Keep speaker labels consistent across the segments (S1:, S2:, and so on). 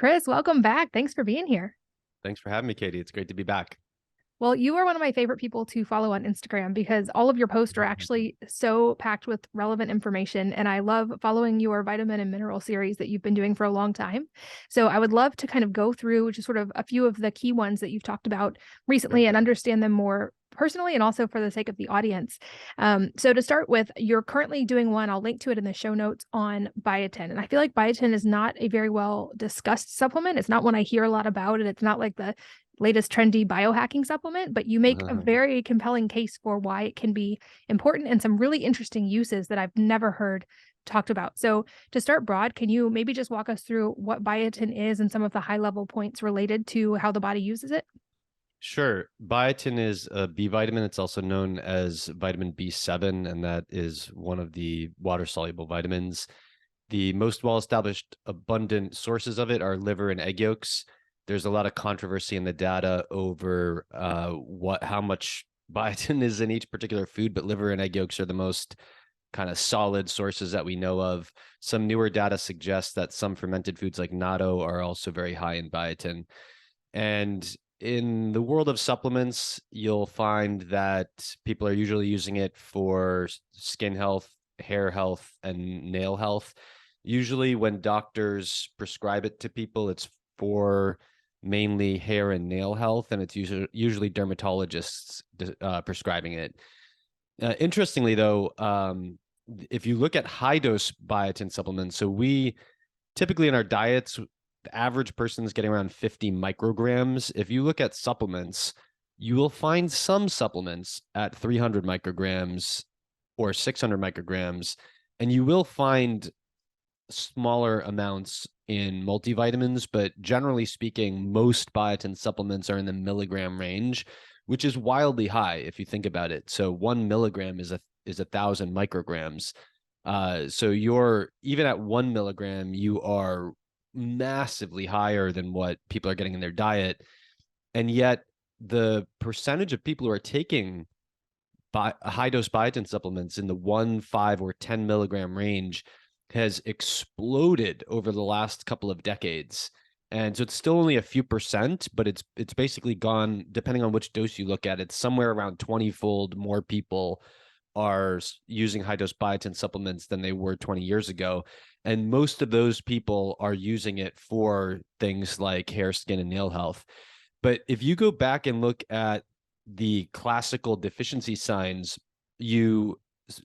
S1: Chris, welcome back. Thanks for being here.
S2: Thanks for having me, Katie. It's great to be back.
S1: Well, you are one of my favorite people to follow on Instagram because all of your posts are actually so packed with relevant information. And I love following your vitamin and mineral series that you've been doing for a long time. So I would love to kind of go through just sort of a few of the key ones that you've talked about recently and understand them more personally and also for the sake of the audience. So to start with, you're currently doing one, I'll link to it in the show notes, on biotin. And I feel like biotin is not a very well discussed supplement. It's not one I hear a lot about, and it's not like the latest trendy biohacking supplement, but you make a very compelling case for why it can be important and some really interesting uses that I've never heard talked about. So to start broad, can you maybe just walk us through what biotin is and some of the high level points related to how the body uses it?
S2: Sure. Biotin is a B vitamin. It's also known as vitamin B7, and that is one of the water-soluble vitamins. The most well-established abundant sources of it are liver and egg yolks. There's a lot of controversy in the data over how much biotin is in each particular food, but liver and egg yolks are the most kind of solid sources that we know of. Some newer data suggests that some fermented foods like natto are also very high in biotin. And in the world of supplements, you'll find that people are usually using it for skin health, hair health, and nail health. Usually when doctors prescribe it to people, it's for mainly hair and nail health, and it's usually dermatologists prescribing it. Interestingly, though, if you look at high dose biotin supplements, so we typically in our diets, the average person is getting around 50 micrograms. If you look at supplements, you will find some supplements at 300 micrograms or 600 micrograms, and you will find smaller amounts in multivitamins, but generally speaking, most biotin supplements are in the milligram range, which is wildly high if you think about it. So 1 milligram is 1,000 micrograms. So you're even at 1 milligram, you are massively higher than what people are getting in their diet. And yet the percentage of people who are taking high dose biotin supplements in the 1, 5, or 10 milligram range has exploded over the last couple of decades. And so it's still only a few percent, but it's basically gone, depending on which dose you look at, it's somewhere around 20-fold more people are using high dose biotin supplements than they were 20 years ago. And most of those people are using it for things like hair, skin, and nail health. But if you go back and look at the classical deficiency signs,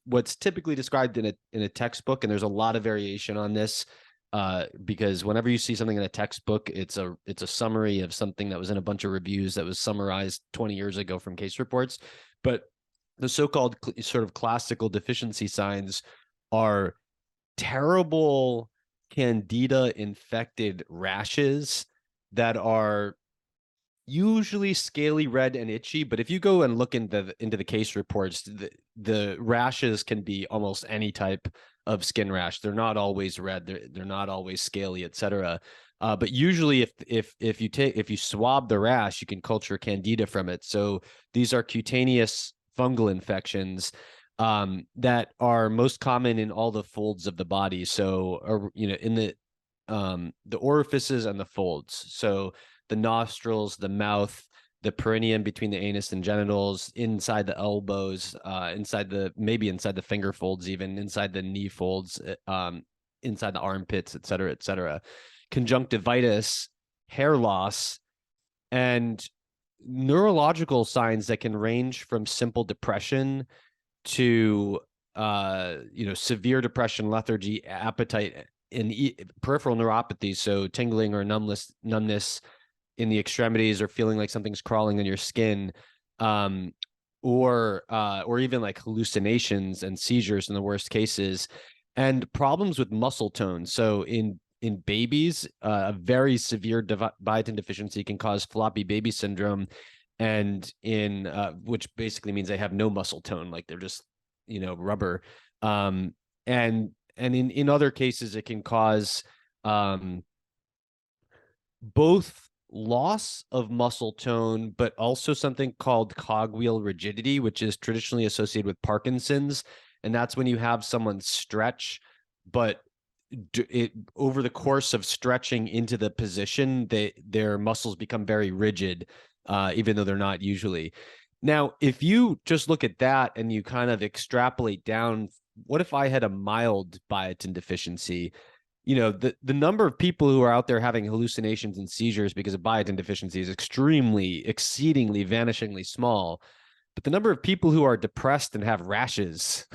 S2: what's typically described in a textbook, and there's a lot of variation on this, because whenever you see something in a textbook, it's a summary of something that was in a bunch of reviews that was summarized 20 years ago from case reports. But the so-called sort of classical deficiency signs are terrible candida infected rashes that are usually scaly, red, and itchy. But if you go and look into the case reports, the rashes can be almost any type of skin rash. They're not always red. They're not always scaly, etc. But usually, if you swab the rash, you can culture candida from it. So these are cutaneous fungal infections that are most common in all the folds of the body. So, in the orifices and the folds. So the nostrils, the mouth, the perineum between the anus and genitals, inside the elbows, inside the finger folds, even inside the knee folds, inside the armpits, et cetera, et cetera. Conjunctivitis, hair loss, and neurological signs that can range from simple depression to severe depression, lethargy, appetite, and peripheral neuropathy, so tingling or numbness in the extremities, or feeling like something's crawling on your skin, or even like hallucinations and seizures in the worst cases, and problems with muscle tone. So in babies, a very severe biotin deficiency can cause floppy baby syndrome, and which basically means they have no muscle tone, like they're just rubber. And in other cases, it can cause both loss of muscle tone, but also something called cogwheel rigidity, which is traditionally associated with Parkinson's. And that's when you have someone stretch, but over the course of stretching into the position, their muscles become very rigid, even though they're not usually. Now, if you just look at that and you kind of extrapolate down, what if I had a mild biotin deficiency? You know, the number of people who are out there having hallucinations and seizures because of biotin deficiency is exceedingly, vanishingly small. But the number of people who are depressed and have rashes,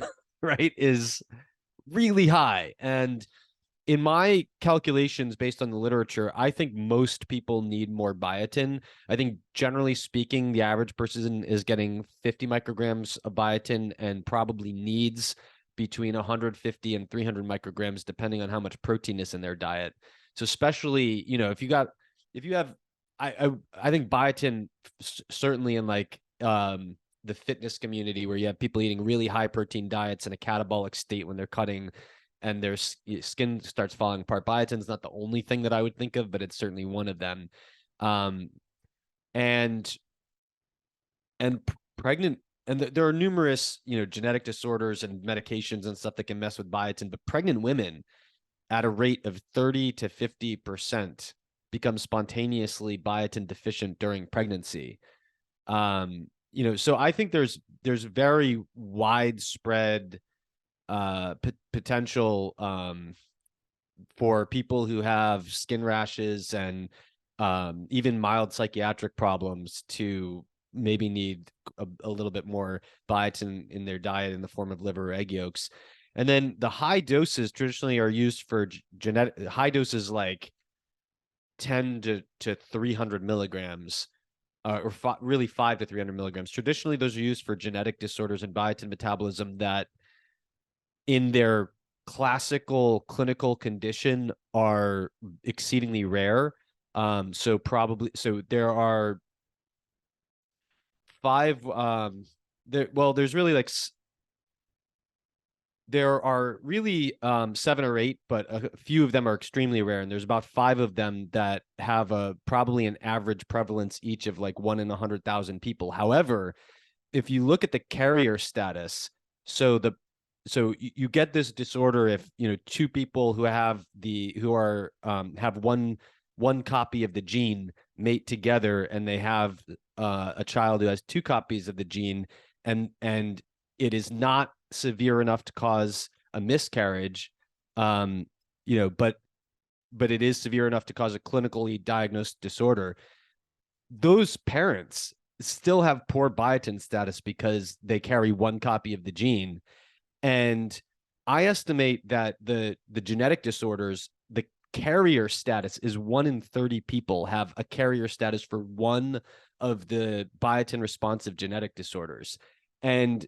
S2: right, is really high. And in my calculations, based on the literature, I think most people need more biotin. I think generally speaking, the average person is getting 50 micrograms of biotin and probably needs between 150 and 300 micrograms, depending on how much protein is in their diet. So especially, you know, if you have, I think biotin certainly in like the fitness community where you have people eating really high protein diets in a catabolic state when they're cutting and their skin starts falling apart. Biotin's not the only thing that I would think of, but it's certainly one of them. And pregnant, and there are numerous, you know, genetic disorders and medications and stuff that can mess with biotin, but pregnant women at a rate of 30 to 50% become spontaneously biotin deficient during pregnancy. You know, so I think there's very widespread potential for people who have skin rashes and even mild psychiatric problems to maybe need a little bit more biotin in their diet in the form of liver or egg yolks. And then the high doses traditionally are used for genetic high doses, like 10 to 300 milligrams. Or really 5 to 300 milligrams. Traditionally, those are used for genetic disorders and biotin metabolism that in their classical clinical condition are exceedingly rare. So there are 5, there's really like, there are really 7 or 8, but a few of them are extremely rare. And there's about 5 of them that have probably an average prevalence each of like 1 in 100,000 people. However, if you look at the carrier status, so you get this disorder if, you know, 2 people who have have one copy of the gene mate together and they have a child who has 2 copies of the gene, and it is not severe enough to cause a miscarriage, you know, but it is severe enough to cause a clinically diagnosed disorder. Those parents still have poor biotin status because they carry 1 copy of the gene. And I estimate that the genetic disorders, the carrier status is 1 in 30 people have a carrier status for one of the biotin responsive genetic disorders. And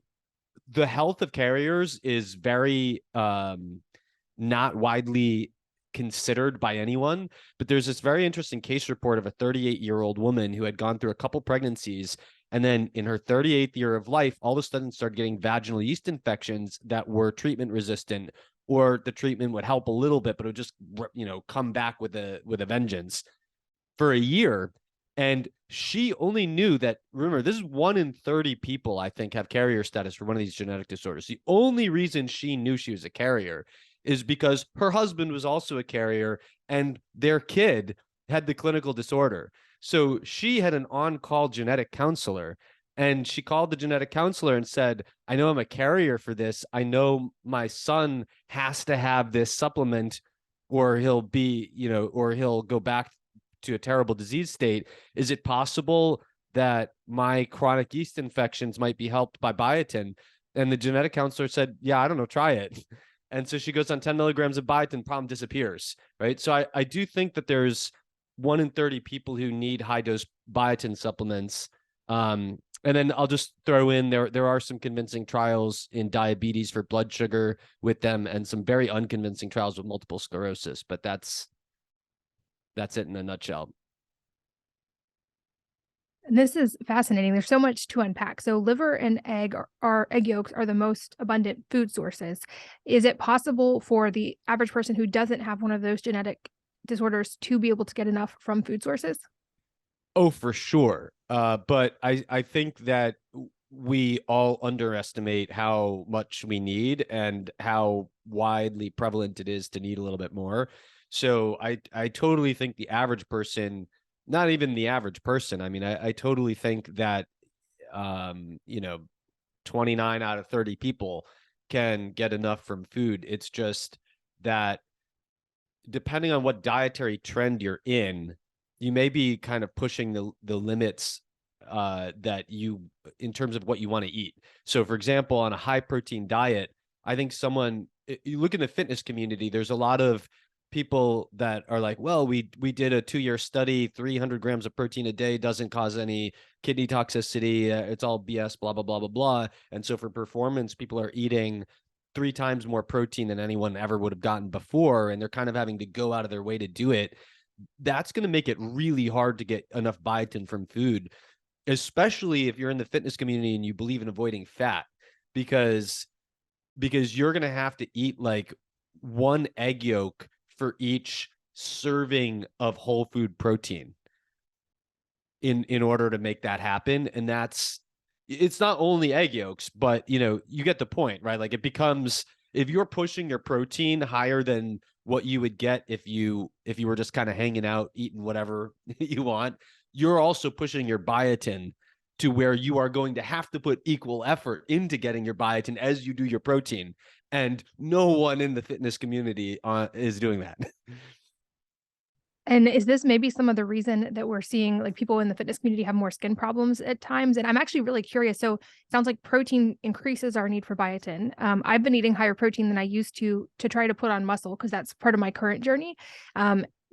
S2: the health of carriers is very not widely considered by anyone, but there's this very interesting case report of a 38-year-old woman who had gone through a couple pregnancies, and then in her 38th year of life, all of a sudden started getting vaginal yeast infections that were treatment resistant, or the treatment would help a little bit, but it would just, you know, come back with a vengeance for a year. And she only knew that, remember, this is 1 in 30 people, I think, have carrier status for one of these genetic disorders. The only reason she knew she was a carrier is because her husband was also a carrier and their kid had the clinical disorder. So she had an on-call genetic counselor, and she called the genetic counselor and said, I know I'm a carrier for this. I know my son has to have this supplement or he'll be, you know, or he'll go back to a terrible disease state. Is it possible that my chronic yeast infections might be helped by biotin? And the genetic counselor said, yeah, I don't know, try it. And so she goes on 10 milligrams of biotin, problem disappears, right? So I do think that there's 1 in 30 people who need high dose biotin supplements. And then I'll just throw in there are some convincing trials in diabetes for blood sugar with them, and some very unconvincing trials with multiple sclerosis. But that's it in a nutshell.
S1: This is fascinating. There's so much to unpack. So liver and egg egg yolks are the most abundant food sources. Is it possible for the average person who doesn't have one of those genetic disorders to be able to get enough from food sources?
S2: Oh, for sure. But I think that we all underestimate how much we need and how widely prevalent it is to need a little bit more. So I totally think the average person, not even the average person, I mean, I totally think that, you know, 29 out of 30 people can get enough from food. It's just that depending on what dietary trend you're in, may be kind of pushing the limits that you, in terms of what you want to eat. So, for example, on a high protein diet, I think you look in the fitness community, there's a lot of people that are like, well, we did a 2-year study, 300 grams of protein a day doesn't cause any kidney toxicity. It's all BS, blah, blah, blah, blah, blah. And so for performance, people are eating 3 times more protein than anyone ever would have gotten before. And they're kind of having to go out of their way to do it. That's going to make it really hard to get enough biotin from food, especially if you're in the fitness community and you believe in avoiding fat, because you're going to have to eat like 1 egg yolk for each serving of whole food protein in order to make that happen. And it's not only egg yolks, but you get the point, right? Like, it becomes, if you're pushing your protein higher than what you would get if you were just kind of hanging out eating whatever you want, you're also pushing your biotin to where you are going to have to put equal effort into getting your biotin as you do your protein. And no one in the fitness community is doing that.
S1: And is this maybe some of the reason that we're seeing like people in the fitness community have more skin problems at times? And I'm actually really curious. So it sounds like protein increases our need for biotin. I've been eating higher protein than I used to try to put on muscle, because that's part of my current journey.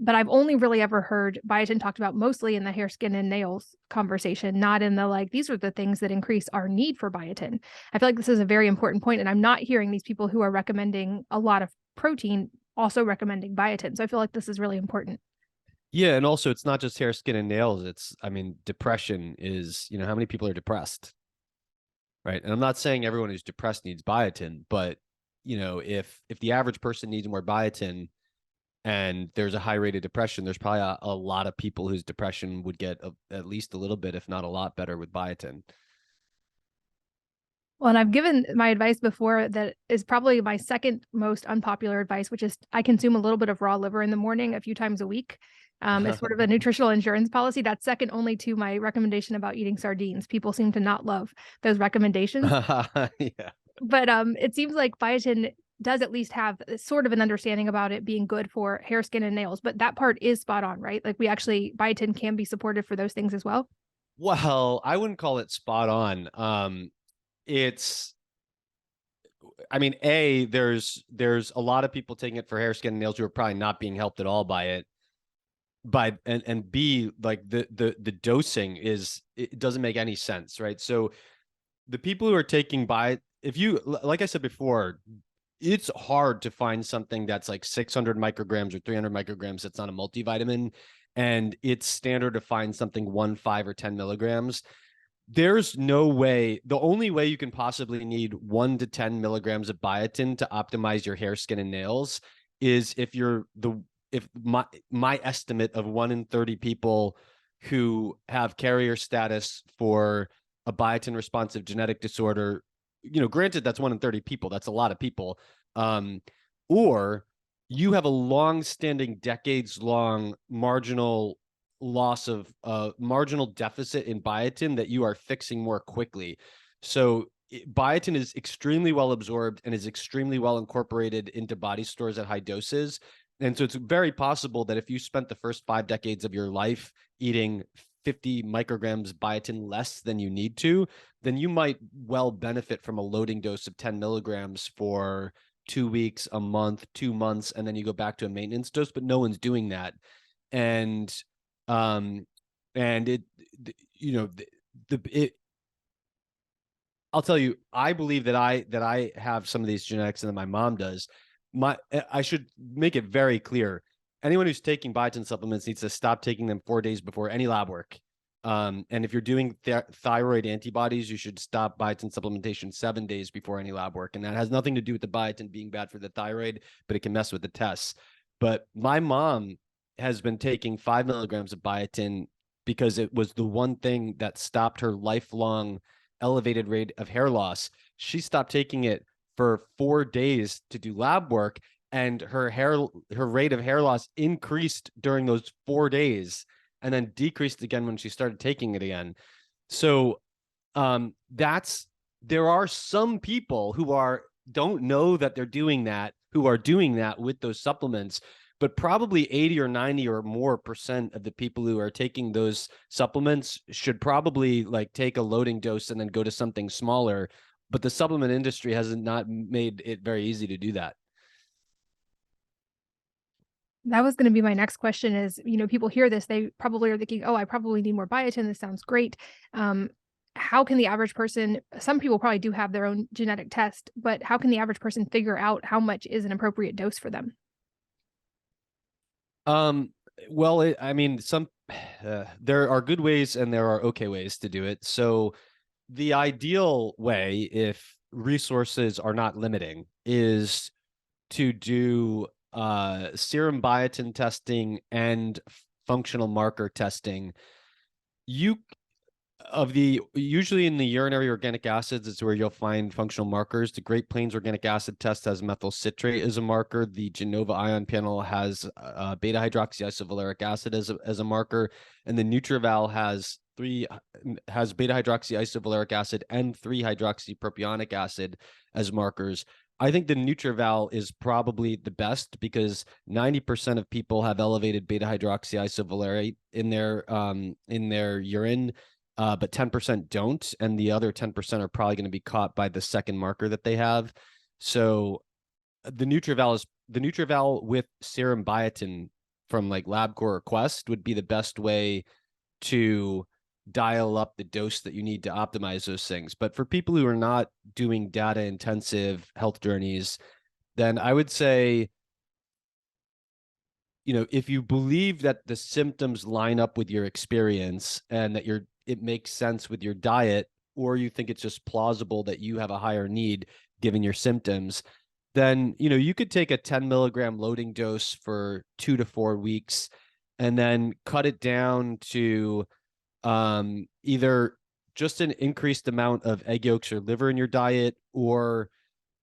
S1: But I've only really ever heard biotin talked about mostly in the hair, skin, and nails conversation, not in the like, these are the things that increase our need for biotin. I feel like this is a very important point, and I'm not hearing these people who are recommending a lot of protein also recommending biotin. So I feel like this is really important.
S2: Yeah, and also it's not just hair, skin, and nails. Depression is, how many people are depressed, right? And I'm not saying everyone who's depressed needs biotin, but if the average person needs more biotin and there's a high rate of depression, there's probably a lot of people whose depression would get at least a little bit, if not a lot better, with biotin.
S1: Well, and I've given my advice before that is probably my second most unpopular advice, which is I consume a little bit of raw liver in the morning a few times a week. It's sort of a nutritional insurance policy. That's second only to my recommendation about eating sardines. People seem to not love those recommendations.
S2: Yeah.
S1: But it seems like biotin does at least have sort of an understanding about it being good for hair, skin, and nails. But that part is spot on, right? Like biotin can be supportive for those things as well.
S2: Well, I wouldn't call it spot on. It's there's a lot of people taking it for hair, skin, and nails who are probably not being helped at all by it. And B, like the dosing it doesn't make any sense, right? So the people who are taking if you, like I said before, it's hard to find something that's like 600 micrograms or 300 micrograms that's not a multivitamin, and it's standard to find something 1, 5, or 10 milligrams. There's no way. The only way you can possibly need 1 to 10 milligrams of biotin to optimize your hair, skin, and nails is if my estimate of 1 in 30 people who have carrier status for a biotin responsive genetic disorder, granted that's 1 in 30 people, that's a lot of people, or you have a long-standing, decades-long marginal loss of marginal deficit in biotin that you are fixing more quickly. So biotin is extremely well absorbed and is extremely well incorporated into body stores at high doses. And so it's very possible that if you spent the first 5 decades of your life eating 50 micrograms biotin less than you need to, then you might well benefit from a loading dose of 10 milligrams for 2 weeks, a month, 2 months, and then you go back to a maintenance dose, but no one's doing that. And it, I'll tell you, I believe that I have some of these genetics and that my mom does. I should make it very clear. Anyone who's taking biotin supplements needs to stop taking them 4 days before any lab work. And if you're doing thyroid antibodies, you should stop biotin supplementation 7 days before any lab work. And that has nothing to do with the biotin being bad for the thyroid, but it can mess with the tests. But my mom has been taking 5 milligrams of biotin because it was the one thing that stopped her lifelong elevated rate of hair loss. She stopped taking it for 4 days to do lab work, and her rate of hair loss increased during those 4 days and then decreased again when she started taking it again. So there are some people who don't know that they're doing that, who are doing that with those supplements, but probably 80 or 90 or more percent of the people who are taking those supplements should probably like take a loading dose and then go to something smaller. But the supplement industry has not made it very easy to do that.
S1: That was going to be my next question is, people hear this, they probably are thinking, oh, I probably need more biotin. This sounds great. How can the average person, some people probably do have their own genetic test, but how can the average person figure out how much is an appropriate dose for them?
S2: Well, there are good ways and there are okay ways to do it. So the ideal way, if resources are not limiting, is to do serum biotin testing and functional marker testing. Usually in the urinary organic acids is where you'll find functional markers. The Great Plains organic acid test has methyl citrate as a marker. The Genova ion panel has beta hydroxyisovaleric acid as a marker, and the NutrEval has beta hydroxyisovaleric acid and 3-hydroxypropionic acid as markers. I think the NutrEval is probably the best because 90% of people have elevated beta hydroxyisovalerate in their urine. But 10% don't, and the other 10% are probably going to be caught by the second marker that they have. So the NutrEval with serum biotin from like LabCorp or Quest would be the best way to dial up the dose that you need to optimize those things. But for people who are not doing data intensive health journeys, then I would say, if you believe that the symptoms line up with your experience and that it makes sense with your diet, or you think it's just plausible that you have a higher need given your symptoms, then, you could take a 10 milligram loading dose for 2 to 4 weeks and then cut it down to either just an increased amount of egg yolks or liver in your diet, or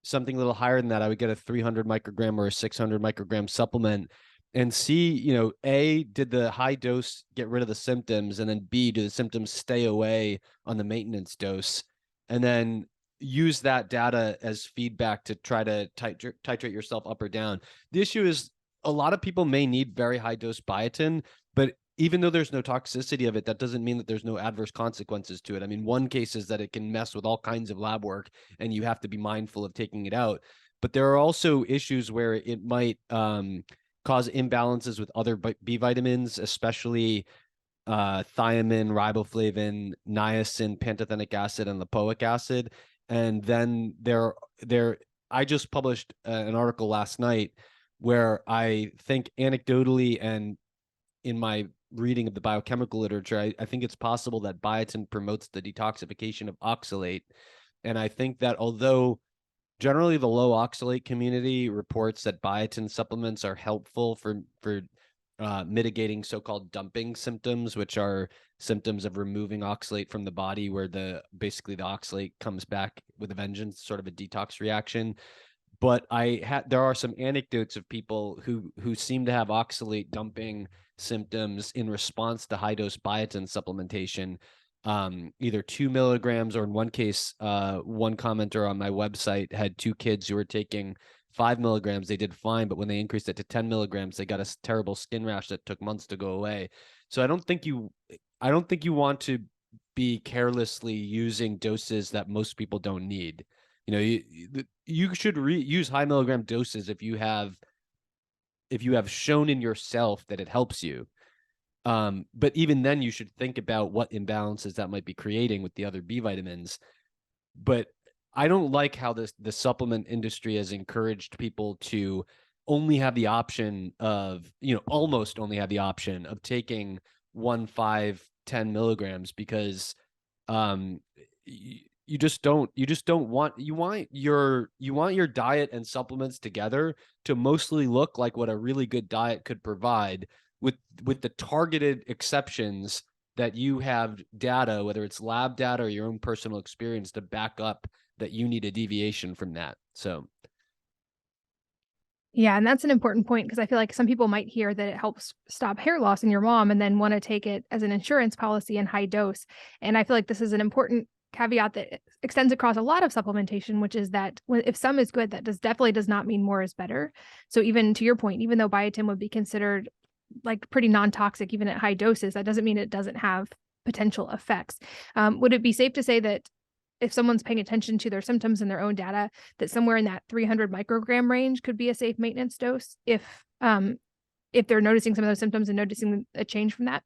S2: something a little higher than that. I would get a 300 microgram or a 600 microgram supplement and see, A, did the high dose get rid of the symptoms? And then B, do the symptoms stay away on the maintenance dose? And then use that data as feedback to try to titrate yourself up or down. The issue is a lot of people may need very high dose biotin, but even though there's no toxicity of it, that doesn't mean that there's no adverse consequences to it. I mean, one case is that it can mess with all kinds of lab work and you have to be mindful of taking it out. But there are also issues where it might cause imbalances with other B vitamins, especially thiamine, riboflavin, niacin, pantothenic acid, and lipoic acid. And then I just published an article last night where I think anecdotally and in my reading of the biochemical literature, I think it's possible that biotin promotes the detoxification of oxalate. And I think that although generally the low oxalate community reports that biotin supplements are helpful for mitigating so-called dumping symptoms, which are symptoms of removing oxalate from the body, where basically the oxalate comes back with a vengeance, sort of a detox reaction. But there are some anecdotes of people who seem to have oxalate dumping symptoms in response to high dose biotin supplementation, either 2 milligrams, or in one case, one commenter on my website had 2 kids who were taking 5 milligrams. They did fine, but when they increased it to 10 milligrams, they got a terrible skin rash that took months to go away. So I don't think you want to be carelessly using doses that most people don't need. You should use high milligram doses if you have shown in yourself that it helps you. But even then, you should think about what imbalances that might be creating with the other B vitamins. But I don't like how the supplement industry has encouraged people to only have the option of, almost only have the option of taking 1, 5, 10 milligrams, because you want your diet and supplements together to mostly look like what a really good diet could provide, with the targeted exceptions that you have data, whether it's lab data or your own personal experience, to back up that you need a deviation from that. So
S1: Yeah, and that's an important point because I feel like some people might hear that it helps stop hair loss in your mom and then want to take it as an insurance policy in high dose. And I feel like this is an important caveat that extends across a lot of supplementation, which is that if some is good, that definitely does not mean more is better. So even to your point, even though biotin would be considered like pretty non-toxic even at high doses, that doesn't mean it doesn't have potential effects. Would it be safe to say that if someone's paying attention to their symptoms in their own data, that somewhere in that 300 microgram range could be a safe maintenance dose if they're noticing some of those symptoms and noticing a change from that?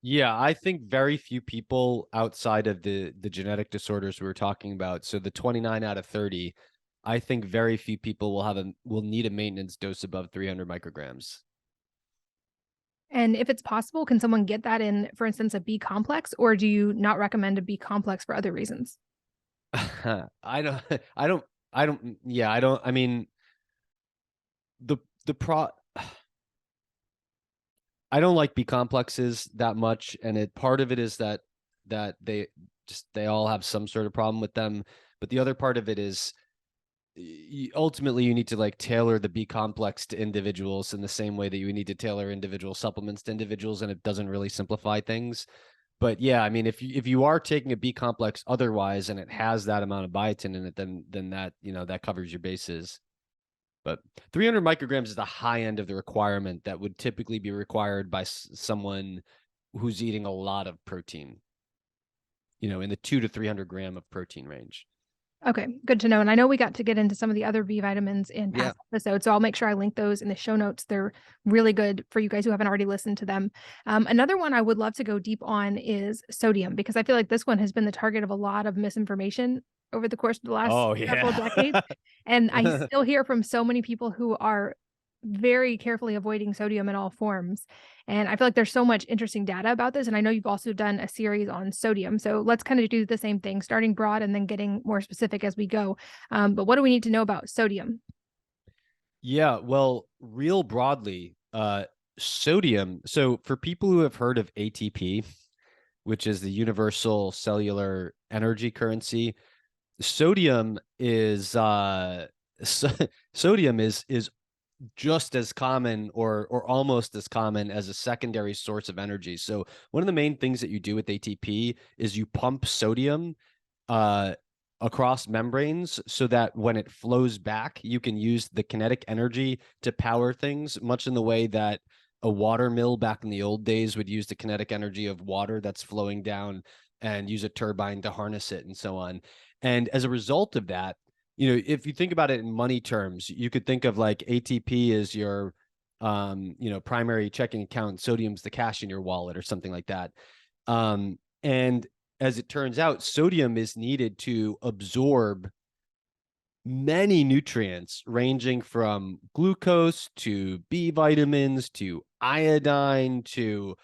S2: yeah, I think very few people outside of the genetic disorders we were talking about, so the 29 out of 30, I think very few people will need a maintenance dose above 300 micrograms.
S1: And if it's possible, can someone get that in, for instance, a B complex, or do you not recommend a B complex for other reasons?
S2: I don't I don't I don't yeah, I don't I mean the pro I don't like B complexes that much, and part of it is that they all have some sort of problem with them, but the other part of it is ultimately you need to like tailor the B complex to individuals in the same way that you need to tailor individual supplements to individuals, and it doesn't really simplify things. But yeah, I mean, if you are taking a B complex otherwise and it has that amount of biotin in it, then that, that covers your bases. But 300 micrograms is the high end of the requirement that would typically be required by someone who's eating a lot of protein, in the 200 to 300 gram of protein range.
S1: Okay, good to know. And I know we got to get into some of the other B vitamins in past episodes, so I'll make sure I link those in the show notes. They're really good for you guys who haven't already listened to them. Another one I would love to go deep on is sodium, because I feel like this one has been the target of a lot of misinformation over the course of the last several decades. And I still hear from so many people who are very carefully avoiding sodium in all forms. And I feel like there's so much interesting data about this. And I know you've also done a series on sodium. So let's kind of do the same thing, starting broad and then getting more specific as we go. But what do we need to know about sodium?
S2: Yeah, well, real broadly, sodium. So for people who have heard of ATP, which is the universal cellular energy currency, sodium is sodium is just as common or almost as common as a secondary source of energy. So one of the main things that you do with ATP is you pump sodium across membranes so that when it flows back, you can use the kinetic energy to power things, much in the way that a water mill back in the old days would use the kinetic energy of water that's flowing down and use a turbine to harness it and so on. And as a result of that, if you think about it in money terms, you could think of like ATP as your, primary checking account. Sodium's the cash in your wallet or something like that. And as it turns out, sodium is needed to absorb many nutrients ranging from glucose to B vitamins to iodine to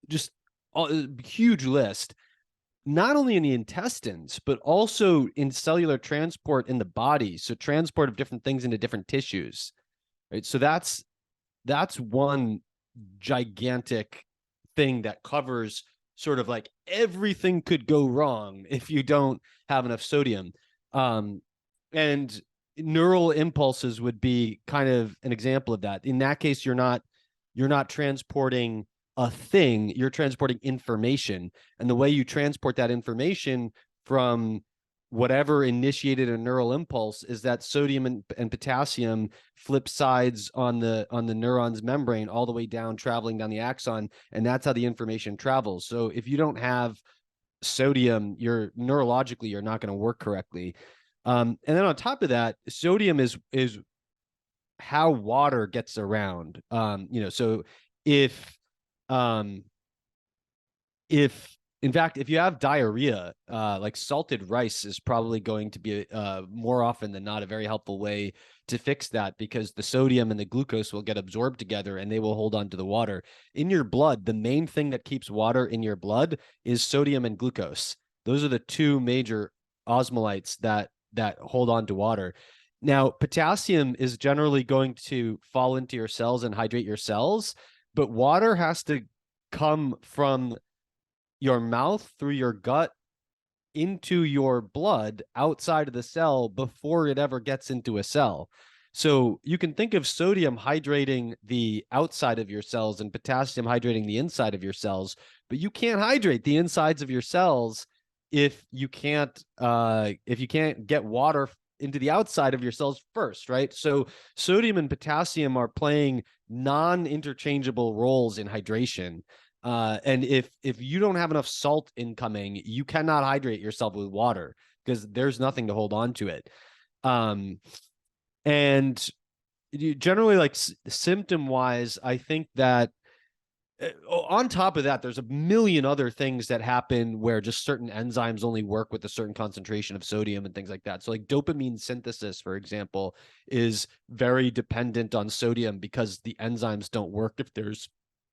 S2: just a huge list, not only in the intestines, but also in cellular transport in the body. So transport of different things into different tissues, right? So that's one gigantic thing that covers sort of like everything could go wrong if you don't have enough sodium. And neural impulses would be kind of an example of that. In that case, you're not transporting a thing, you're transporting information. And the way you transport that information from whatever initiated a neural impulse is that sodium and potassium flip sides on the neuron's membrane all the way down, traveling down the axon, and that's how the information travels. So if you don't have sodium, you're neurologically you're not going to work correctly. And then on top of that, sodium is how water gets around. So if in fact, if you have diarrhea, like salted rice is probably going to be more often than not a very helpful way to fix that, because the sodium and the glucose will get absorbed together and they will hold on to the water. In your blood, the main thing that keeps water in your blood is sodium and glucose. Those are the two major osmolytes that hold on to water. Now, potassium is generally going to fall into your cells and hydrate your cells, but water has to come from your mouth, through your gut, into your blood outside of the cell before it ever gets into a cell. So you can think of sodium hydrating the outside of your cells and potassium hydrating the inside of your cells, but you can't hydrate the insides of your cells if you can't get water into the outside of your cells first, right? So sodium and potassium are playing non-interchangeable roles in hydration. And if you don't have enough salt incoming, you cannot hydrate yourself with water because there's nothing to hold on to it. And generally, like symptom wise, I think that on top of that, there's a million other things that happen where just certain enzymes only work with a certain concentration of sodium and things like that. So like dopamine synthesis, for example, is very dependent on sodium because the enzymes don't work if there's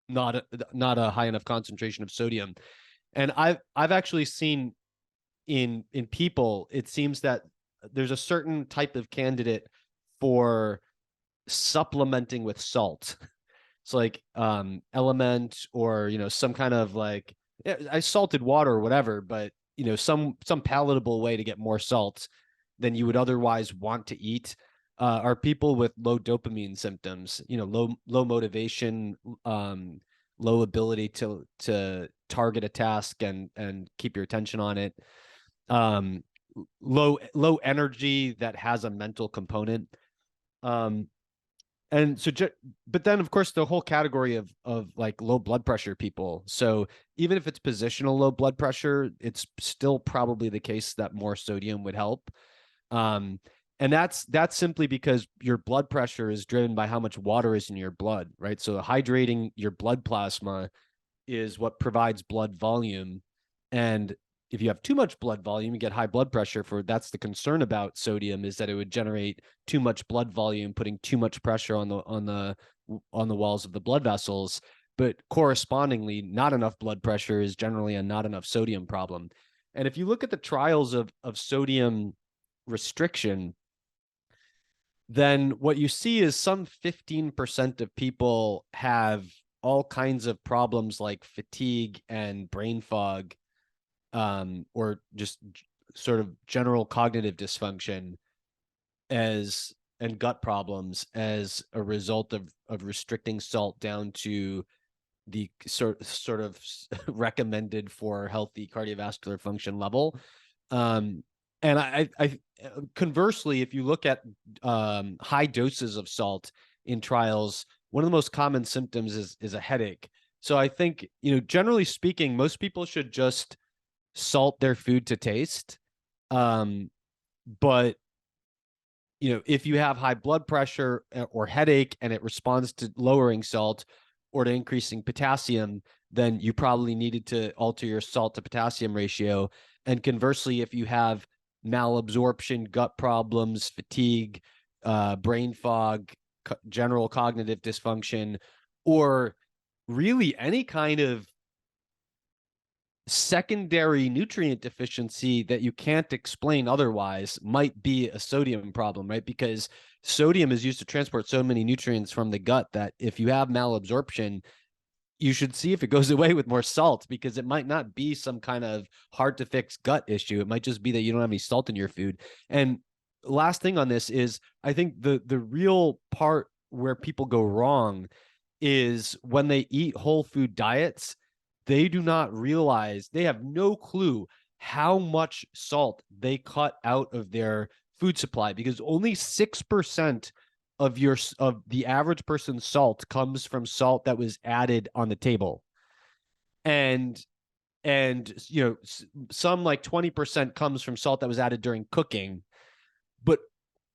S2: not a high enough concentration of sodium. And I've actually seen in people, it seems that there's a certain type of candidate for supplementing with salt. It's like element or some kind of like salted water or whatever, but some palatable way to get more salt than you would otherwise want to eat. Are people with low dopamine symptoms, low motivation, low ability to target a task and keep your attention on it, low energy that has a mental component. And so, but then of course the whole category of like low blood pressure people. So even if it's positional low blood pressure, it's still probably the case that more sodium would help. And that's simply because your blood pressure is driven by how much water is in your blood, right? So hydrating your blood plasma is what provides blood volume. And if you have too much blood volume, you get high blood pressure. That's the concern about sodium, is that it would generate too much blood volume, putting too much pressure on the walls of the blood vessels. But correspondingly, not enough blood pressure is generally a not enough sodium problem. And if you look at the trials of sodium restriction, then what you see is some 15% of people have all kinds of problems like fatigue and brain fog, or just sort of general cognitive dysfunction and gut problems as a result of restricting salt down to the sort of recommended for healthy cardiovascular function level. And I conversely, if you look at high doses of salt in trials, one of the most common symptoms is a headache. So I think, generally speaking, most people should just salt their food to taste. But if you have high blood pressure or headache and it responds to lowering salt or to increasing potassium, then you probably needed to alter your salt to potassium ratio. And conversely, if you have malabsorption, gut problems, fatigue, brain fog, general cognitive dysfunction, or really any kind of secondary nutrient deficiency that you can't explain otherwise, might be a sodium problem, right? Because sodium is used to transport so many nutrients from the gut that if you have malabsorption, you should see if it goes away with more salt, because it might not be some kind of hard to fix gut issue. It might just be that you don't have any salt in your food. And last thing on this is, I think the real part where people go wrong is when they eat whole food diets, they do not realize, they have no clue how much salt they cut out of their food supply, because only 6% of the average person's salt comes from salt that was added on the table. And some like 20% comes from salt that was added during cooking. But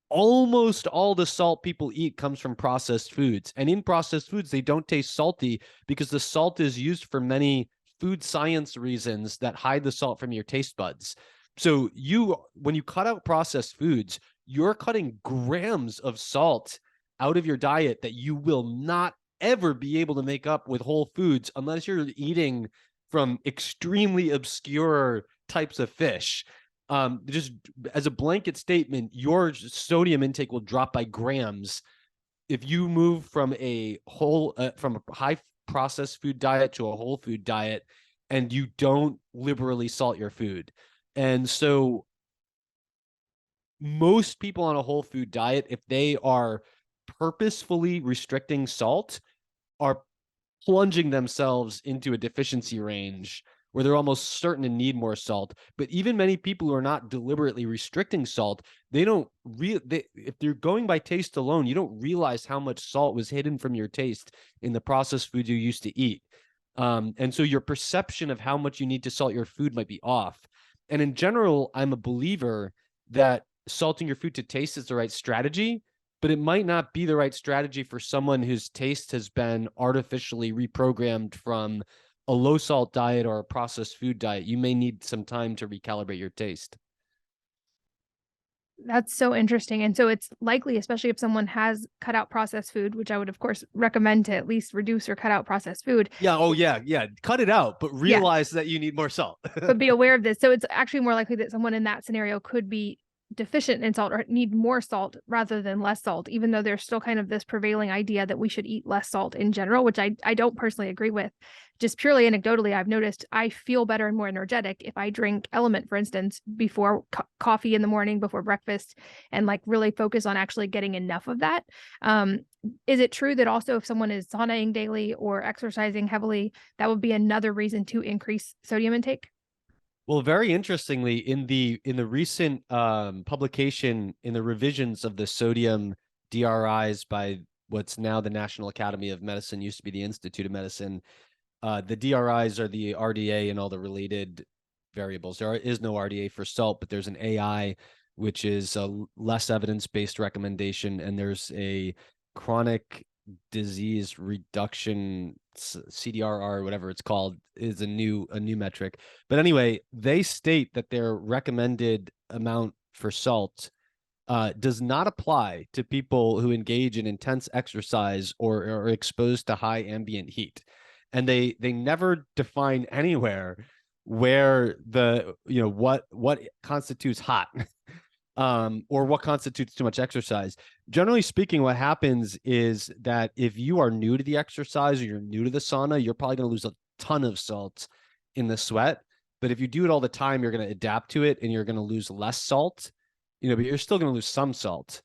S2: almost all the salt people eat comes from processed foods. And in processed foods, they don't taste salty because the salt is used for many food science reasons that hide the salt from your taste buds. So when you cut out processed foods, you're cutting grams of salt out of your diet that you will not ever be able to make up with whole foods unless you're eating from extremely obscure types of fish. Just as a blanket statement, your sodium intake will drop by grams if you move from a high processed food diet to a whole food diet. and you don't liberally salt your food. And so most people on a whole food diet, if they are purposefully restricting salt, are plunging themselves into a deficiency range where they're almost certain to need more salt. But even many people who are not deliberately restricting salt, they don't if they're going by taste alone, you don't realize how much salt was hidden from your taste in the processed food you used to eat. And so your perception of how much you need to salt your food might be off. And in general, I'm a believer that salting your food to taste is the right strategy, but it might not be the right strategy for someone whose taste has been artificially reprogrammed from a low salt diet or a processed food diet. You may need some time to recalibrate your taste.
S1: That's so interesting. And so it's likely, especially if someone has cut out processed food, which I would, of course, recommend to at least reduce or cut out processed food.
S2: Yeah. Oh, yeah. Yeah. Cut it out, but
S1: Yeah,
S2: realize that you need more salt.
S1: but be aware of this. So it's actually more likely that someone in that scenario could be deficient in salt or need more salt rather than less salt, even though there's still kind of this prevailing idea that we should eat less salt in general, which I don't personally agree with. Just purely anecdotally, I've noticed I feel better and more energetic if I drink Element, for instance, before coffee in the morning, before breakfast, and like really focus on actually getting enough of that. Is it true that also if someone is saunaing daily or exercising heavily, that would be another reason to increase sodium intake?
S2: Well, very interestingly, in the recent publication in the revisions of the sodium DRIs by what's now the National Academy of Medicine, used to be the Institute of Medicine, the DRIs are the RDA and all the related variables. There is no RDA for salt, but there's an AI, which is a less evidence-based recommendation, and there's a chronic disease reduction CDRR, whatever it's called, is a new metric. But anyway, they state that their recommended amount for salt does not apply to people who engage in intense exercise or are exposed to high ambient heat. And they never define anywhere where what constitutes hot or what constitutes too much exercise. Generally speaking, what happens is that if you are new to the exercise or you're new to the sauna, you're probably going to lose a ton of salt in the sweat. But if you do it all the time, you're going to adapt to it and you're going to lose less salt, but you're still going to lose some salt.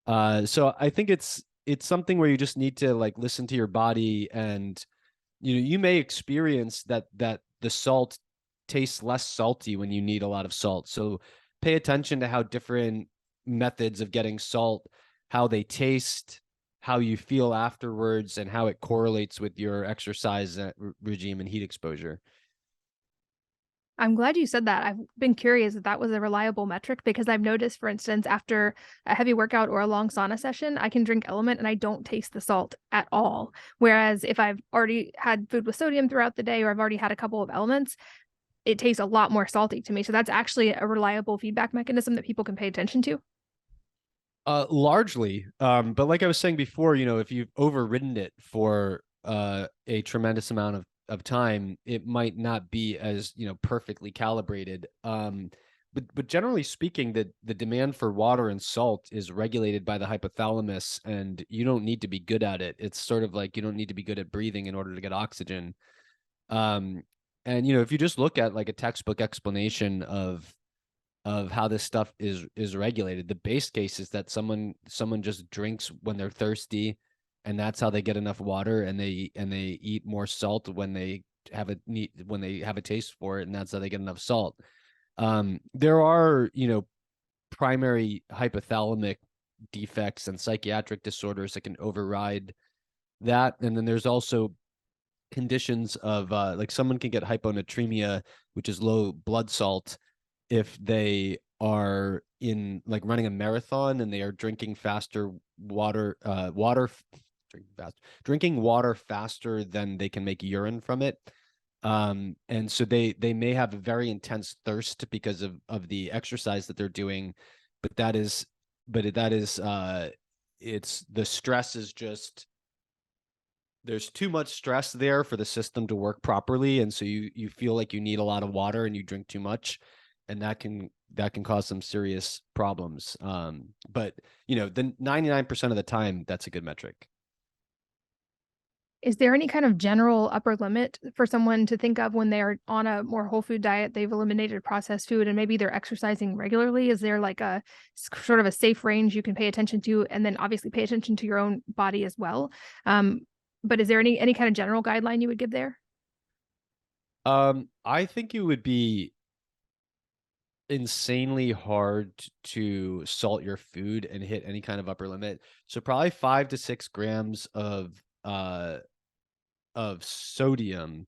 S2: So I think it's something where you just need to like listen to your body, and you may experience that the salt tastes less salty when you need a lot of salt. So pay attention to how different methods of getting salt, how they taste, how you feel afterwards, and how it correlates with your exercise regime and heat exposure.
S1: I'm glad you said that. I've been curious if that was a reliable metric because I've noticed, for instance, after a heavy workout or a long sauna session, I can drink Element and I don't taste the salt at all. Whereas if I've already had food with sodium throughout the day or I've already had a couple of elements, it tastes a lot more salty to me. So that's actually a reliable feedback mechanism that people can pay attention to.
S2: Largely. But like I was saying before, if you've overridden it for a tremendous amount of time, it might not be as, perfectly calibrated. But generally speaking, the demand for water and salt is regulated by the hypothalamus, and you don't need to be good at it. It's sort of like you don't need to be good at breathing in order to get oxygen. And if you just look at like a textbook explanation of how this stuff is regulated, the base case is that someone just drinks when they're thirsty, and that's how they get enough water, and they eat more salt when they have a taste for it, and that's how they get enough salt. There are primary hypothalamic defects and psychiatric disorders that can override that, and then there's also conditions of like someone can get hyponatremia, which is low blood salt, if they are in like running a marathon and they are drinking faster water drinking water faster than they can make urine from it. And so they may have a very intense thirst because of the exercise that they're doing, but that is it's the stress is just, there's too much stress there for the system to work properly, and so you feel like you need a lot of water and you drink too much, and that can cause some serious problems. But the 99% of the time, that's a good metric.
S1: Is there any kind of general upper limit for someone to think of when they're on a more whole food diet, they've eliminated processed food, and maybe they're exercising regularly? Is there like a sort of a safe range you can pay attention to, and then obviously pay attention to your own body as well? But is there any kind of general guideline you would give there?
S2: I think it would be insanely hard to salt your food and hit any kind of upper limit. So probably 5 to 6 grams of sodium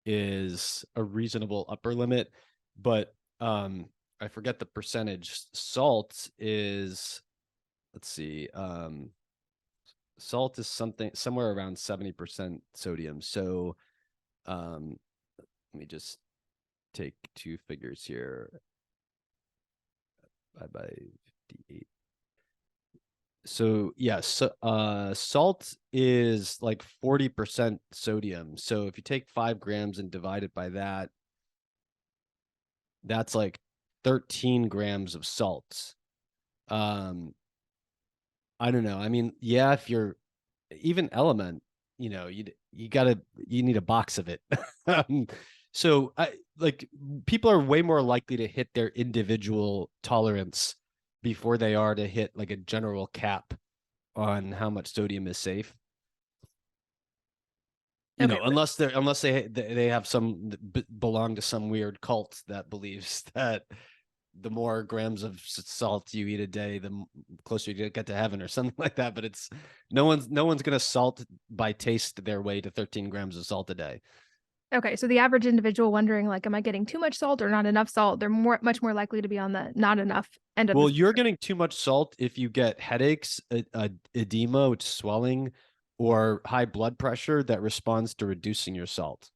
S2: is a reasonable upper limit, but I forget the percentage. Salt is, let's see, salt is somewhere around 70% sodium. So let me just take two figures here. By 58. So yeah, so salt is like 40% sodium. So if you take 5 grams and divide it by that, that's like 13 grams of salt. I don't know. I mean, yeah, if you're even element, you need a box of it. So like people are way more likely to hit their individual tolerance before they are to hit like a general cap on how much sodium is safe.
S1: Okay.
S2: Unless they have belong to some weird cult that believes that the more grams of salt you eat a day, the closer you get to heaven or something like that. But it's no one's going to salt by taste their way to 13 grams of salt a day.
S1: Okay, so the average individual wondering, like, am I getting too much salt or not enough salt? They're much more likely to be on the not enough end of the
S2: Well, you're
S1: spectrum.
S2: getting too much salt if you get headaches, edema, which is swelling, or high blood pressure that responds to reducing your salt.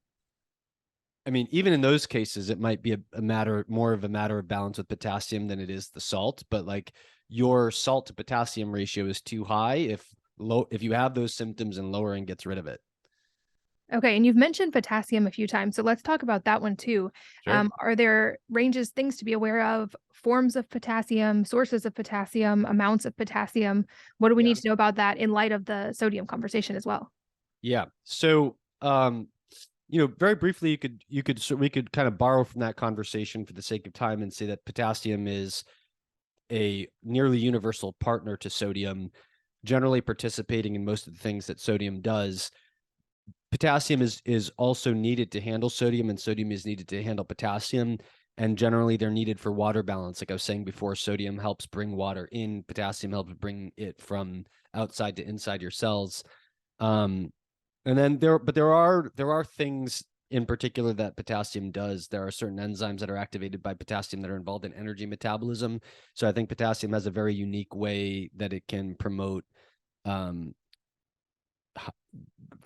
S2: I mean, even in those cases, it might be more of a matter of balance with potassium than it is the salt. But like your salt to potassium ratio is too high. If you have those symptoms, and lowering gets rid of it.
S1: Okay, and you've mentioned potassium a few times, so let's talk about that one too.
S2: Sure.
S1: Are there ranges, things to be aware of, forms of potassium, sources of potassium, amounts of potassium? What do we
S2: Yeah.
S1: need to know about that in light of the sodium conversation as well?
S2: Yeah. So, very briefly, we could kind of borrow from that conversation for the sake of time and say that potassium is a nearly universal partner to sodium, generally participating in most of the things that sodium does. Potassium is also needed to handle sodium, and sodium is needed to handle potassium. And generally, they're needed for water balance. Like I was saying before, sodium helps bring water in, potassium helps bring it from outside to inside your cells. And then there are things in particular that potassium does. There are certain enzymes that are activated by potassium that are involved in energy metabolism. So I think potassium has a very unique way that it can promote um,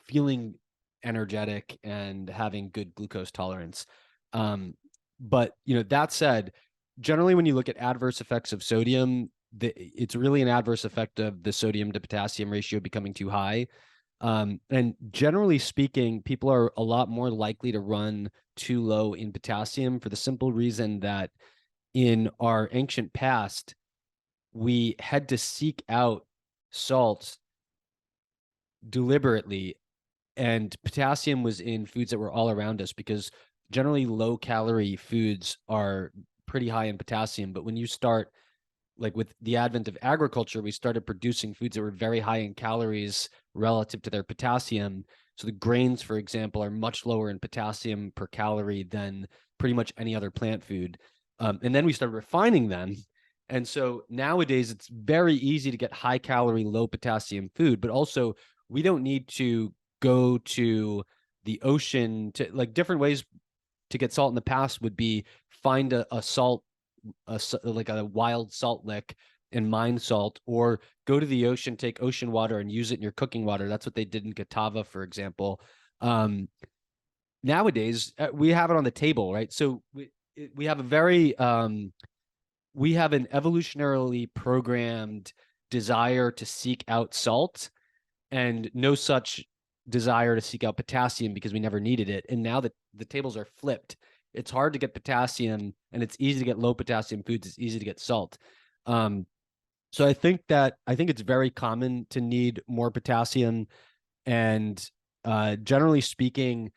S2: feeling energetic and having good glucose tolerance. But that said, generally when you look at adverse effects of sodium, it's really an adverse effect of the sodium to potassium ratio becoming too high. And generally speaking, people are a lot more likely to run too low in potassium for the simple reason that in our ancient past, we had to seek out salts deliberately, and potassium was in foods that were all around us because generally low calorie foods are pretty high in potassium. But when you start, like with the advent of agriculture, we started producing foods that were very high in calories relative to their potassium. So the grains, for example, are much lower in potassium per calorie than pretty much any other plant food. And then we started refining them. And so nowadays it's very easy to get high calorie, low potassium food, but also we don't need to go to the ocean to, like, different ways to get salt in the past would be find a salt, like a wild salt lick and mine salt, or go to the ocean, take ocean water and use it in your cooking water. That's what they did in Catawba, for example. Nowadays we have it on the table, right? So we have a very we have an evolutionarily programmed desire to seek out salt and no such desire to seek out potassium because we never needed it. And now that the tables are flipped, it's hard to get potassium and it's easy to get low potassium foods. It's easy to get salt. So I think it's very common to need more potassium. And generally speaking,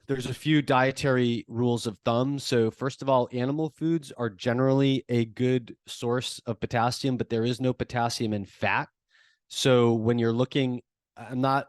S2: there's a few dietary rules of thumb. So first of all, animal foods are generally a good source of potassium, but there is no potassium in fat. So when you're looking, I'm not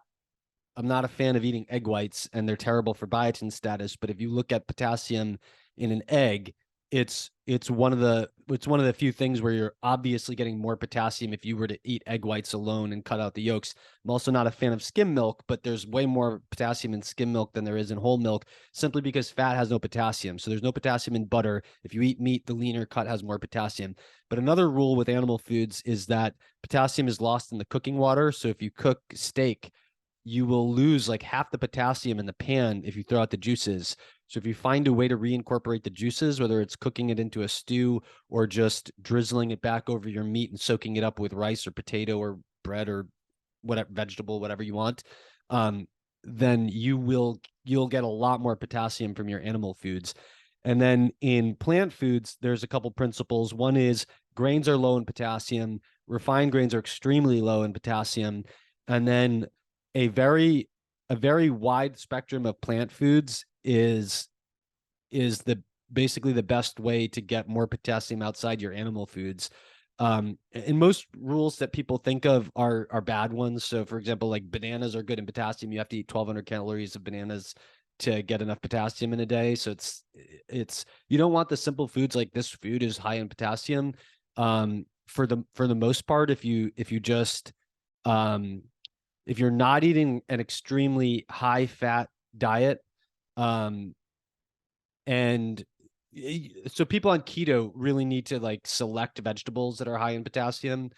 S2: a fan of eating egg whites, and they're terrible for biotin status. But if you look at potassium in an egg, it's one of the few things where you're obviously getting more potassium if you were to eat egg whites alone and cut out the yolks. I'm also not a fan of skim milk, but there's way more potassium in skim milk than there is in whole milk, simply because fat has no potassium. So there's no potassium in butter. If you eat meat, the leaner cut has more potassium. But another rule with animal foods is that potassium is lost in the cooking water. So if you cook steak, you will lose like half the potassium in the pan if you throw out the juices. So if you find a way to reincorporate the juices, whether it's cooking it into a stew or just drizzling it back over your meat and soaking it up with rice or potato or bread or whatever vegetable, whatever you want, then you'll get a lot more potassium from your animal foods. And then in plant foods, there's a couple principles. One is grains are low in potassium, refined grains are extremely low in potassium, and then a very wide spectrum of plant foods is the basically the best way to get more potassium outside your animal foods. And most rules that people think of are bad ones. So for example, like bananas are good in potassium. You have to eat 1,200 calories of bananas to get enough potassium in a day. So it's you don't want the simple foods like this food is high in potassium. For the most part, if you just if you're not eating an extremely high fat diet, and so people on keto really need to like select vegetables that are high in potassium.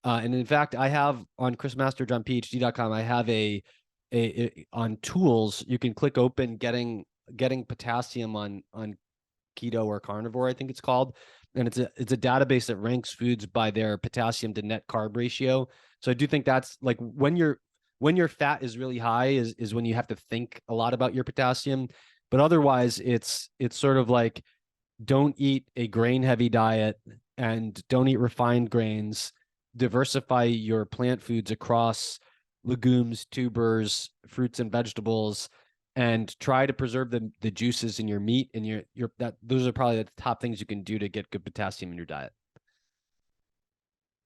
S2: And in fact, I have on chrismasterjohnphd.com, I have a on tools, you can click open getting potassium on keto or carnivore, I think it's called. And it's a database that ranks foods by their potassium to net carb ratio. So I do think that's like when your fat is really high is when you have to think a lot about your potassium. But otherwise, it's sort of like don't eat a grain heavy diet and don't eat refined grains. Diversify your plant foods across legumes, tubers, fruits, and vegetables, and try to preserve the juices in your meat and your those are probably the top things you can do to get good potassium in your diet.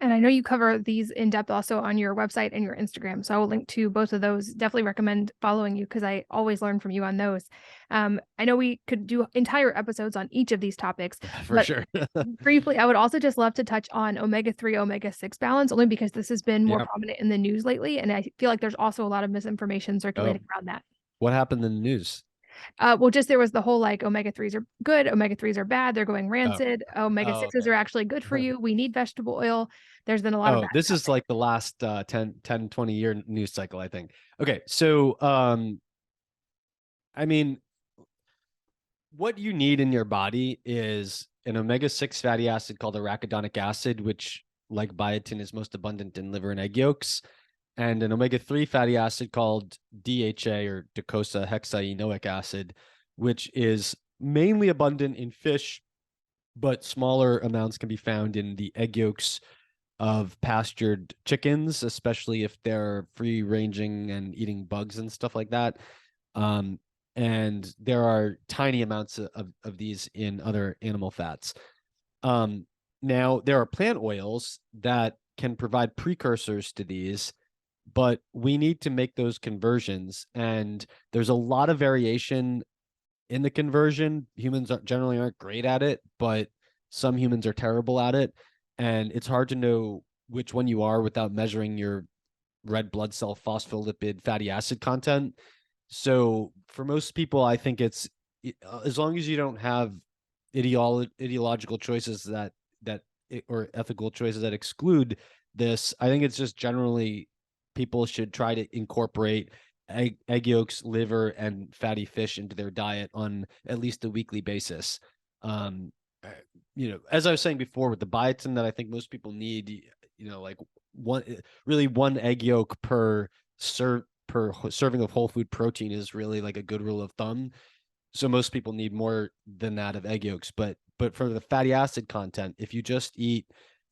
S1: And I know you cover these in depth also on your website and your Instagram. So I will link to both of those. Definitely recommend following you because I always learn from you on those. I know we could do entire episodes on each of these topics.
S2: For sure.
S1: Briefly, I would also just love to touch on omega-3, omega-6 balance, only because this has been more
S2: Yep.
S1: prominent in the news lately. And I feel like there's also a lot of misinformation circulating around that.
S2: What happened in the news?
S1: Well, just there was the whole like omega-3s are good, omega-3s are bad, they're going rancid, omega-6s
S2: Okay.
S1: are actually good for you. We need vegetable oil. There's been a lot of that.
S2: This is like the last 10 20 year news cycle, I think. Okay, so I mean, what you need in your body is an omega-6 fatty acid called arachidonic acid, which, like biotin, is most abundant in liver and egg yolks, and an omega-3 fatty acid called DHA or docosahexaenoic acid, which is mainly abundant in fish, but smaller amounts can be found in the egg yolks of pastured chickens, especially if they're free ranging and eating bugs and stuff like that. And there are tiny amounts of these in other animal fats. Now, there are plant oils that can provide precursors to these, but we need to make those conversions. And there's a lot of variation in the conversion. Humans generally aren't great at it, but some humans are terrible at it. And it's hard to know which one you are without measuring your red blood cell phospholipid fatty acid content. So for most people, I think it's as long as you don't have ideological choices that or ethical choices that exclude this, I think it's just generally people should try to incorporate egg yolks, liver, and fatty fish into their diet on at least a weekly basis. As I was saying before, with the biotin that I think most people need, like one egg yolk per serving of whole food protein is really like a good rule of thumb. So most people need more than that of egg yolks, but for the fatty acid content, if you just eat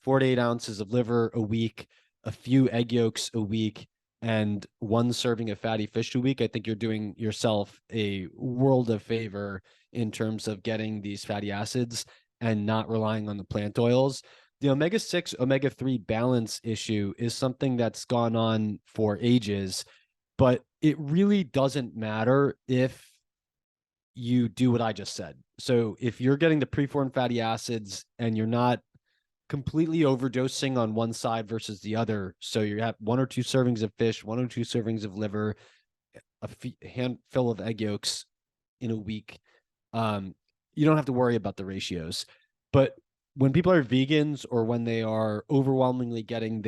S2: 4 to 8 ounces of liver a week, a few egg yolks a week, and one serving of fatty fish a week, I think you're doing yourself a world of favor in terms of getting these fatty acids and not relying on the plant oils. The omega-6, omega-3 balance issue is something that's gone on for ages, but it really doesn't matter if you do what I just said. So if you're getting the preformed fatty acids and you're not completely overdosing on one side versus the other, so you have 1 or 2 servings of fish, 1 or 2 servings of liver, a handful of egg yolks in a week, you don't have to worry about the ratios. But when people are vegans or when they are overwhelmingly getting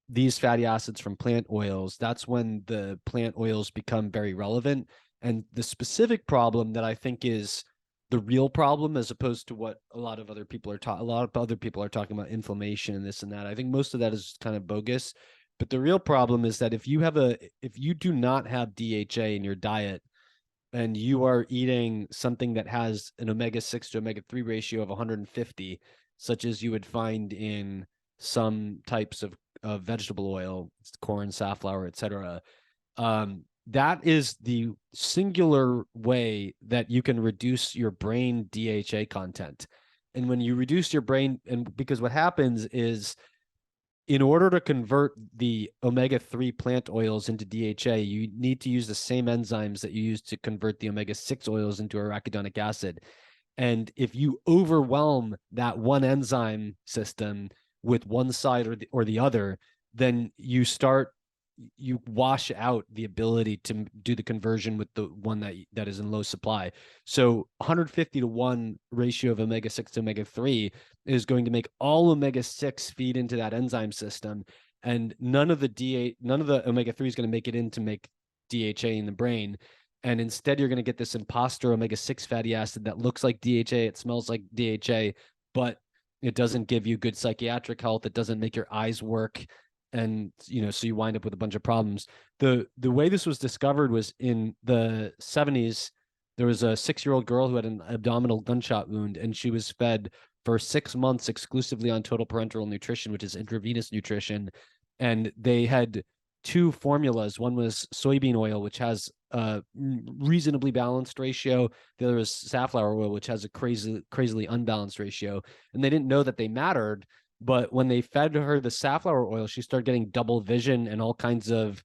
S2: these fatty acids from plant oils, that's when the plant oils become very relevant. And the specific problem that I think is the real problem, as opposed to what a lot of other people are talking about, inflammation and this and that. I think most of that is kind of bogus. But the real problem is that if you do not have DHA in your diet and you are eating something that has an omega-6 to omega-3 ratio of 150, such as you would find in some types of vegetable oil, corn, safflower, etc., that is the singular way that you can reduce your brain DHA content. And when you reduce your brain, and because what happens is, in order to convert the omega-3 plant oils into DHA, you need to use the same enzymes that you use to convert the omega-6 oils into arachidonic acid. And if you overwhelm that one enzyme system with one side or the other, then you wash out the ability to do the conversion with the one that is in low supply. So 150 to 1 ratio of omega-6 to omega-3 is going to make all omega-6 feed into that enzyme system, and none of the omega-3 is going to make it in to make DHA in the brain. And instead, you're going to get this imposter omega-6 fatty acid that looks like DHA, it smells like DHA, but it doesn't give you good psychiatric health. It doesn't make your eyes work. And, so you wind up with a bunch of problems. The way this was discovered was in the 70s. There was a 6-year-old girl who had an abdominal gunshot wound, and she was fed for 6 months exclusively on total parenteral nutrition, which is intravenous nutrition. And they had 2 formulas. One was soybean oil, which has a reasonably balanced ratio. The other was safflower oil, which has a crazily unbalanced ratio. And they didn't know that they mattered. But when they fed her the safflower oil, she started getting double vision and all kinds of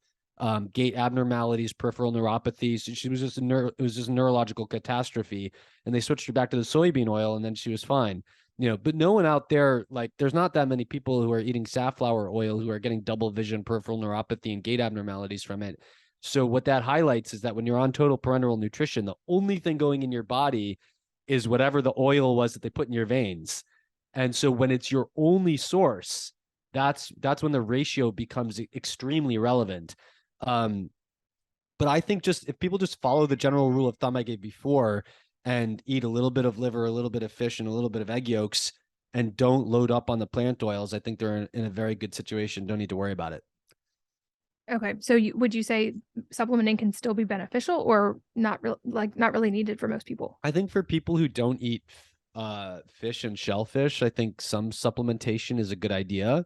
S2: gait abnormalities, peripheral neuropathies. She was just it was just a neurological catastrophe. And they switched her back to the soybean oil, and then she was fine. But no one out there, like, there's not that many people who are eating safflower oil who are getting double vision, peripheral neuropathy, and gait abnormalities from it. So what that highlights is that when you're on total parenteral nutrition, the only thing going in your body is whatever the oil was that they put in your veins. And so when it's your only source, that's when the ratio becomes extremely relevant. But I think just if people just follow the general rule of thumb I gave before and eat a little bit of liver, a little bit of fish, and a little bit of egg yolks, and don't load up on the plant oils, I think they're in a very good situation. Don't need to worry about it.
S1: Okay. So would you say supplementing can still be beneficial or not really needed for most people?
S2: I think for people who don't eat fish and shellfish, I think some supplementation is a good idea.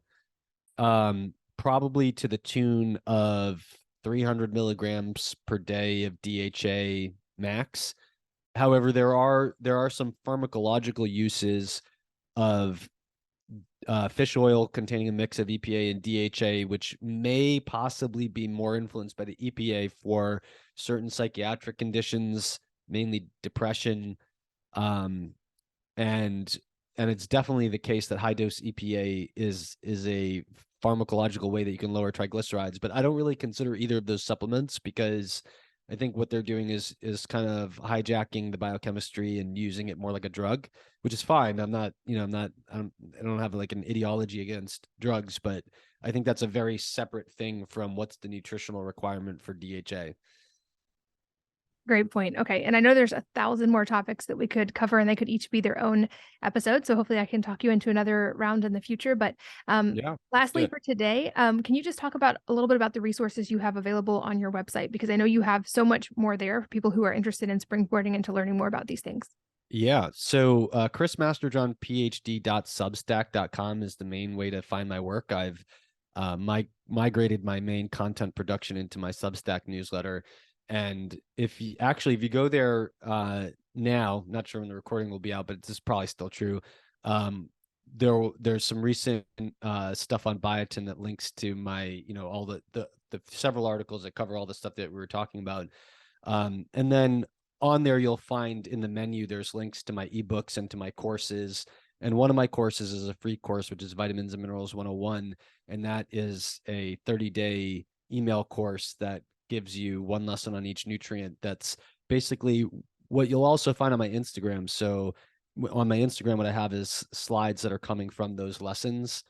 S2: Probably to the tune of 300 milligrams per day of DHA max. However, there are some pharmacological uses of fish oil containing a mix of EPA and DHA, which may possibly be more influenced by the EPA for certain psychiatric conditions, mainly depression. And it's definitely the case that high dose EPA is a pharmacological way that you can lower triglycerides. But I don't really consider either of those supplements, because I think what they're doing is kind of hijacking the biochemistry and using it more like a drug, which is fine. I don't have like an ideology against drugs, but I think that's a very separate thing from what's the nutritional requirement for DHA.
S1: Great point. Okay. And I know there's 1,000 more topics that we could cover, and they could each be their own episode. So hopefully I can talk you into another round in the future. But lastly for today, can you just talk about a little bit about the resources you have available on your website? Because I know you have so much more there for people who are interested in springboarding into learning more about these things.
S2: Yeah. So Chris Masterjohn PhD.substack.com is the main way to find my work. I've migrated my main content production into my Substack newsletter. And if you go there now, not sure when the recording will be out, but this is probably still true. There's some recent stuff on biotin that links to my, all the several articles that cover all the stuff that we were talking about. And then on there, you'll find in the menu, there's links to my ebooks and to my courses. And one of my courses is a free course, which is Vitamins and Minerals 101. And that is a 30-day email course that gives you one lesson on each nutrient. That's basically what you'll also find on my Instagram. So on my Instagram, what I have is slides that are coming from those lessons.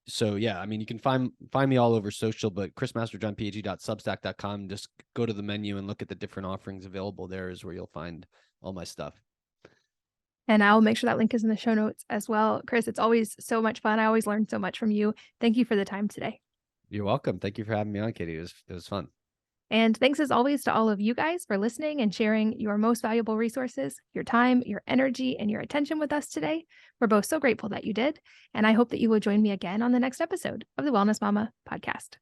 S2: So yeah, I mean, you can find me all over social, but chrismasterjohnphd.substack.com. Just go to the menu and look at the different offerings available. There is where you'll find all my stuff.
S1: And I'll make sure that link is in the show notes as well. Chris, it's always so much fun. I always learn so much from you. Thank you for the time today.
S2: You're welcome. Thank you for having me on, Katie. It was fun.
S1: And thanks as always to all of you guys for listening and sharing your most valuable resources, your time, your energy, and your attention with us today. We're both so grateful that you did. And I hope that you will join me again on the next episode of the Wellness Mama podcast.